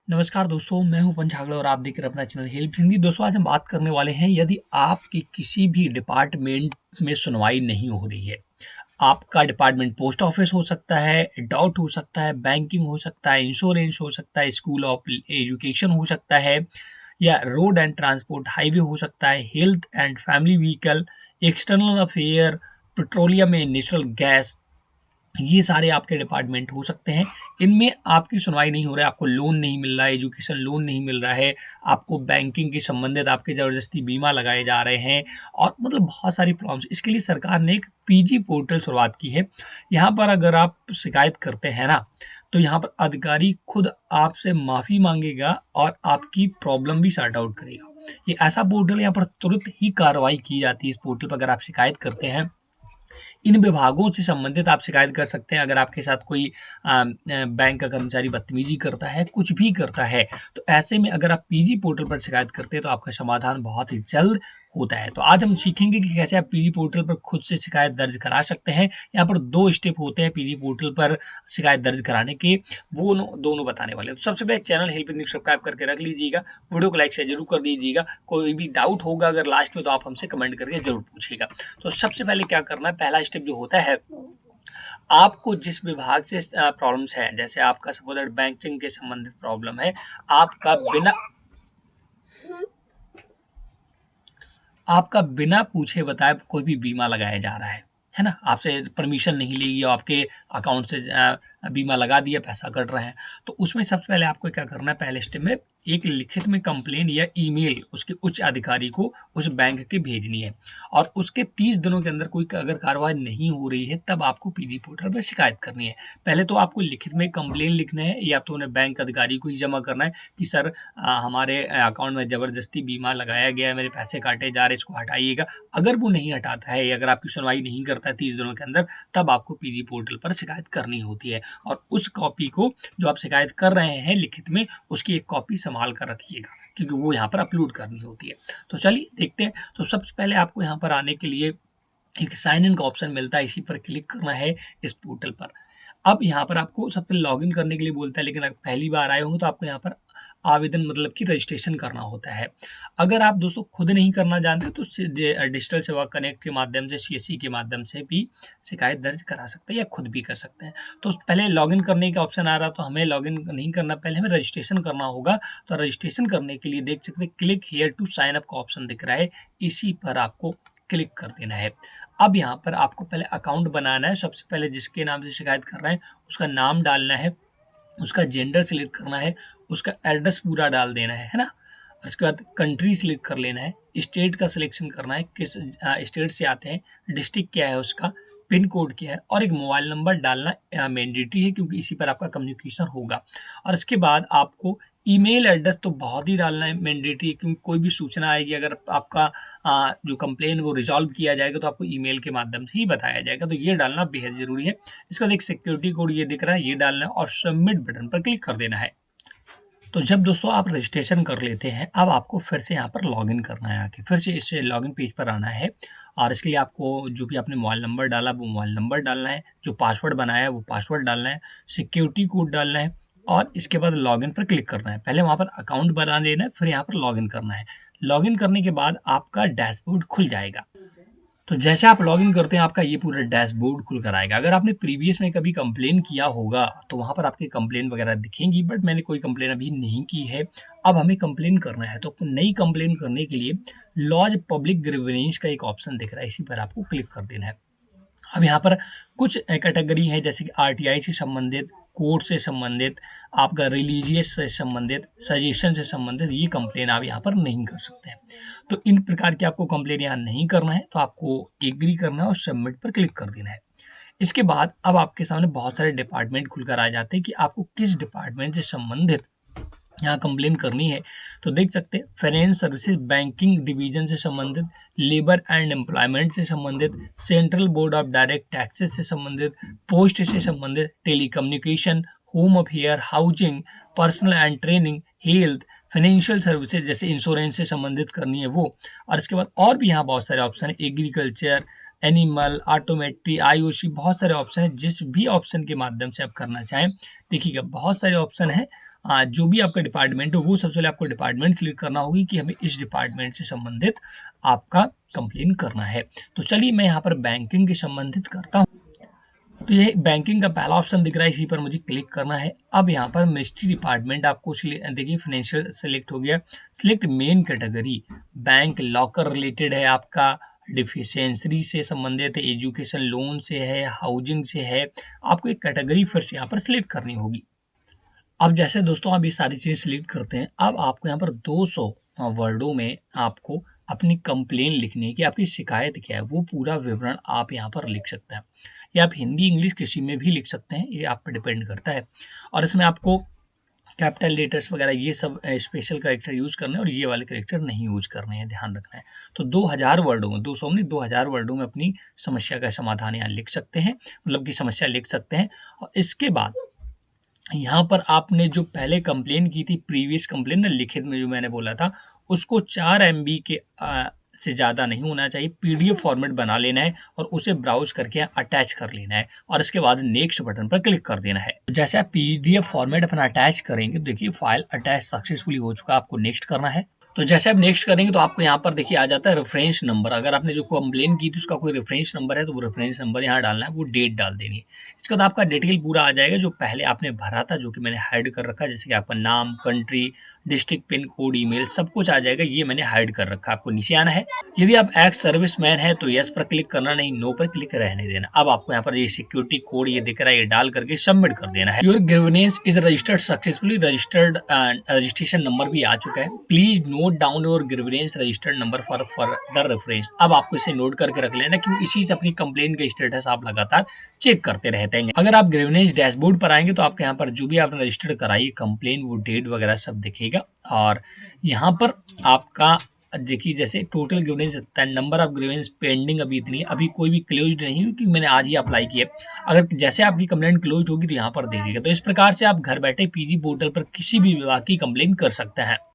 नमस्कार दोस्तों, मैं हूं पंचागड़ और आप देख रहे हैं अपना चैनल हेल्प हिंदी। दोस्तों, आज हम बात करने वाले हैं यदि आपकी किसी भी डिपार्टमेंट में सुनवाई नहीं हो रही है। आपका डिपार्टमेंट पोस्ट ऑफिस हो सकता है, डाउट हो सकता है, बैंकिंग हो सकता है, इंश्योरेंस हो सकता है, स्कूल ऑफ एजुकेशन हो सकता है, या रोड एंड ट्रांसपोर्ट हाईवे हो सकता है, health and family vehicle, external affair, petroleum and natural gas. ये सारे आपके डिपार्टमेंट हो सकते हैं। इनमें आपकी सुनवाई नहीं हो रहा है, आपको लोन नहीं मिल रहा है, एजुकेशन लोन नहीं मिल रहा है, आपको बैंकिंग के संबंधित आपके ज़बरदस्ती बीमा लगाए जा रहे हैं और मतलब बहुत सारी प्रॉब्लम्स। इसके लिए सरकार ने एक पीजी पोर्टल शुरुआत की है। यहाँ पर अगर आप शिकायत करते हैं ना, तो यहाँ पर अधिकारी खुद आपसे माफ़ी माँगेगा और आपकी प्रॉब्लम भी सॉर्ट आउट करेगा। ये ऐसा पोर्टल है, यहाँ पर तुरंत ही कार्रवाई की जाती है। इस पोर्टल पर अगर आप शिकायत करते हैं, इन विभागों से संबंधित आप शिकायत कर सकते हैं। अगर आपके साथ कोई बैंक का कर्मचारी बदतमीजी करता है, कुछ भी करता है, तो ऐसे में अगर आप पीजी पोर्टल पर शिकायत करते हैं तो आपका समाधान बहुत ही जल्द होता है। तो आज हम सीखेंगे कि कैसे आप पीजी पोर्टल पर खुद से शिकायत दर्ज करा सकते हैं। यहाँ पर 2 स्टेप होते हैं पीजी पोर्टल पर शिकायत दर्ज कराने के, वो दोनों बताने वाले हैं। तो सबसे पहले चैनल हेल्प हिंदी सब्सक्राइब करके रख लीजिएगा, वीडियो को लाइक शेयर जरूर कर दीजिएगा। कोई भी डाउट होगा अगर लास्ट में, तो आप हमसे कमेंट करके जरूर पूछिएगा। तो सबसे पहले क्या करना है, पहला स्टेप जो होता है, आपको जिस विभाग से प्रॉब्लम्स है, जैसे आपका सपोज बैंकिंग के संबंधित प्रॉब्लम है, आपका बिना पूछे बताए कोई भी बीमा लगाया जा रहा है ना, आपसे परमिशन नहीं ली और आपके अकाउंट से बीमा लगा दिया, पैसा कट रहे हैं, तो उसमें सबसे पहले आपको क्या करना है, पहले स्टेप में एक लिखित में कंप्लेन या ईमेल उसके उच्च अधिकारी को उस बैंक के भेजनी है और उसके 30 दिनों के अंदर कोई अगर कार्रवाई नहीं हो रही है, तब आपको पीजी पोर्टल पर शिकायत करनी है। पहले तो आपको लिखित में कंप्लेन लिखना है या तो उन्हें बैंक अधिकारी को ही जमा करना है कि सर हमारे अकाउंट में ज़बरदस्ती बीमा लगाया गया है, मेरे पैसे काटे जा रहे हैं, इसको हटाइएगा। अगर वो नहीं हटाता है या अगर आपकी सुनवाई नहीं करता है 30 दिनों के अंदर, तब आपको पीजी पोर्टल पर शिकायत करनी होती है और उस कॉपी को जो आप शिकायत कर रहे हैं लिखित में, उसकी एक कॉपी संभाल कर रखिएगा क्योंकि वो यहाँ पर अपलोड करनी होती है। तो चलिए देखते हैं। तो सबसे पहले आपको यहाँ पर आने के लिए एक साइन इन का ऑप्शन मिलता है, इसी पर क्लिक करना है इस पोर्टल पर। अब यहाँ पर आपको सबसे लॉगिन करने के लिए बोलता है, लेकिन अगर पहली बार आए होंगे तो आपको यहाँ पर आवेदन मतलब कि रजिस्ट्रेशन करना होता है। अगर आप दोस्तों खुद नहीं करना जानते तो डिजिटल सेवा कनेक्ट के माध्यम से, सीएससी के माध्यम से भी शिकायत दर्ज करा सकते हैं या खुद भी कर सकते हैं। तो पहले लॉगिन करने का ऑप्शन आ रहा, तो हमें लॉगिन नहीं करना, पहले हमें रजिस्ट्रेशन करना होगा। तो रजिस्ट्रेशन करने के लिए देख सकते हैं click here to sign up का ऑप्शन दिख रहा है, इसी पर आपको क्लिक कर देना है। अब यहाँ पर आपको पहले अकाउंट बनाना है। सबसे पहले जिसके नाम से शिकायत कर रहे हैं उसका नाम डालना है, उसका जेंडर सिलेक्ट करना है, उसका एड्रेस पूरा डाल देना है ना। और उसके बाद कंट्री सिलेक्ट कर लेना है, स्टेट का सिलेक्शन करना है, किस स्टेट से आते हैं, डिस्ट्रिक्ट क्या है उसका, पिन कोड क्या है, और एक मोबाइल नंबर डालना मैंडेटरी है क्योंकि इसी पर आपका कम्युनिकेशन होगा। और इसके बाद आपको ईमेल एड्रेस तो बहुत ही डालना है मैंडेटरी, क्योंकि कोई भी सूचना आएगी, अगर आपका जो कंप्लेन वो रिजॉल्व किया जाएगा तो आपको ईमेल के माध्यम से ही बताया जाएगा, तो ये डालना बेहद जरूरी है। इसका एक सिक्योरिटी कोड ये दिख रहा है, ये डालना है और सबमिट बटन पर क्लिक कर देना है। तो जब दोस्तों आप रजिस्ट्रेशन कर लेते हैं, अब आपको फिर से यहाँ पर लॉगिन करना है, आके फिर से इस लॉगिन पेज पर आना है और इसके लिए आपको जो भी आपने मोबाइल नंबर डाला वो मोबाइल नंबर डालना है, जो पासवर्ड बनाया है वो पासवर्ड डालना है, सिक्योरिटी कोड डालना है और इसके बाद लॉगिन पर क्लिक करना है। पहले वहाँ पर अकाउंट बना लेना है, फिर यहाँ पर लॉगिन करना है। लॉगिन करने के बाद आपका डैशबोर्ड खुल जाएगा। तो जैसे आप लॉगिन करते हैं आपका ये पूरा डैशबोर्ड खुल कर आएगा। अगर आपने प्रीवियस में कभी कंप्लेन किया होगा तो वहाँ पर आपकी कंप्लेन वगैरह दिखेंगी, बट मैंने कोई कंप्लेन अभी नहीं की है। अब हमें कंप्लेन करना है, तो नई कंप्लेन करने के लिए लॉज पब्लिक ग्रीवेंस का एक ऑप्शन दिख रहा है, इसी पर आपको क्लिक कर देना है। अब यहाँ पर कुछ कैटेगरी है, जैसे कि आरटीआई से संबंधित, कोर्ट से संबंधित, आपका रिलीजियस से संबंधित, सजेशन से संबंधित, ये कंप्लेन आप यहाँ पर नहीं कर सकते हैं। तो इन प्रकार की आपको कंप्लेन यहाँ नहीं करना है, तो आपको एग्री करना है और सबमिट पर क्लिक कर देना है। इसके बाद अब आपके सामने बहुत सारे डिपार्टमेंट खुलकर आ जाते हैं कि आपको किस डिपार्टमेंट से संबंधित यहाँ कंप्लेन करनी है। तो देख सकते हैं फाइनेंस सर्विसेज बैंकिंग डिवीजन से संबंधित, लेबर एंड एम्प्लॉयमेंट से संबंधित, central board of direct taxes से संबंधित, पोस्ट से संबंधित, telecommunication, home affair, housing, personal and training, health, financial services जैसे इंश्योरेंस से संबंधित करनी है वो। और इसके बाद और भी यहाँ बहुत सारे ऑप्शन है, एग्रीकल्चर, एनिमल, ऑटोमेट्री, आईओसी, बहुत सारे ऑप्शन है। जिस भी ऑप्शन के माध्यम से आप करना चाहें, देखिएगा बहुत सारे ऑप्शन है, जो भी आपका डिपार्टमेंट है वो सबसे पहले आपको डिपार्टमेंट सिलेक्ट करना होगी कि हमें इस डिपार्टमेंट से संबंधित आपका कंप्लेन करना है। तो चलिए मैं यहाँ पर बैंकिंग के संबंधित करता हूँ। तो ये बैंकिंग का पहला ऑप्शन दिख रहा है, इसी पर मुझे क्लिक करना है। अब यहाँ पर मिनिस्ट्री डिपार्टमेंट आपको देखिए फाइनेंशियल सेलेक्ट हो गया। Select main category, bank locker related है आपका, डिफिशियंसी से संबंधित है, एजुकेशन लोन से है, हाउसिंग से है। आपको एक कैटेगरी फिर से यहाँ पर सिलेक्ट करनी होगी। अब जैसे दोस्तों आप ये सारी चीज़ें सिलेक्ट करते हैं, अब आपको यहाँ पर 200 वर्डों में आपको अपनी कंप्लेन लिखनी है कि आपकी शिकायत क्या है, वो पूरा विवरण आप यहाँ पर लिख सकते हैं। या आप हिंदी इंग्लिश किसी में भी लिख सकते हैं, ये आप पर डिपेंड करता है। और इसमें आपको कैपिटल लेटर्स वगैरह ये सब स्पेशल कैरेक्टर यूज़ करने हैं और ये वाले कैरेक्टर नहीं यूज़ करने हैं, ध्यान रखना है। तो 2000 वर्डों में, 200 नहीं 2000 वर्डों में अपनी समस्या का समाधान यहाँ लिख सकते हैं, मतलब कि समस्या लिख सकते हैं। और इसके बाद यहाँ पर आपने जो पहले कंप्लेन की थी, प्रीवियस कंप्लेन ना लिखित में जो मैंने बोला था, उसको 4 एमबी के से ज़्यादा नहीं होना चाहिए, पीडीएफ फॉर्मेट बना लेना है और उसे ब्राउज करके अटैच कर लेना है और इसके बाद नेक्स्ट बटन पर क्लिक कर देना है। जैसे आप पीडीएफ फॉर्मेट अपना अटैच करेंगे तो देखिए फाइल अटैच सक्सेसफुली हो चुका है, आपको नेक्स्ट करना है। तो जैसे आप नेक्स्ट करेंगे तो आपको यहाँ पर देखिए आ जाता है रेफरेंस नंबर। अगर आपने जो कंप्लेन की थी उसका कोई रेफरेंस नंबर है तो वो रेफरेंस नंबर यहाँ डालना है, वो डेट डाल देनी है। इसके बाद आपका डिटेल पूरा आ जाएगा जो पहले आपने भरा था, जो कि मैंने हाइड कर रखा है, जैसे कि आपका नाम, country, district, pin code, email सब कुछ आ जाएगा, ये मैंने हाइड कर रखा है। आपको नीचे आना है। यदि आप एक्स सर्विसमैन है तो यस पर क्लिक करना, नहीं नो पर क्लिक रहने देना। अब आपको यहाँ पर ये सिक्योरिटी कोड ये दिख रहा है, ये डाल करके सबमिट कर देना है। Your grievance is registered successfully, registration number भी आ चुका है। Please note down your grievance registered number for further reference. अब आपको इसे नोट करके रख लेना क्योंकि इसी से अपनी कंप्लेन का स्टेटस आप लगातार चेक करते रहते हैं। अगर आप ग्रीवेंस डैशबोर्ड पर आएंगे तो आपके यहाँ पर जो भी आपने रजिस्टर्ड कराई कंप्लेन, वो डेट वगैरह सब दिखेगा। और यहाँ पर आपका देखिए जैसे total grievance, number of grievance pending अभी इतनी है, अभी कोई भी क्लोज नहीं क्योंकि मैंने आज ही अप्लाई किया। अगर जैसे आपकी कंप्लेंट क्लोज होगी तो यहाँ पर देखिएगा। तो इस प्रकार से आप घर बैठे पीजी पोर्टल पर किसी भी विभाग की कंप्लेन कर सकते हैं।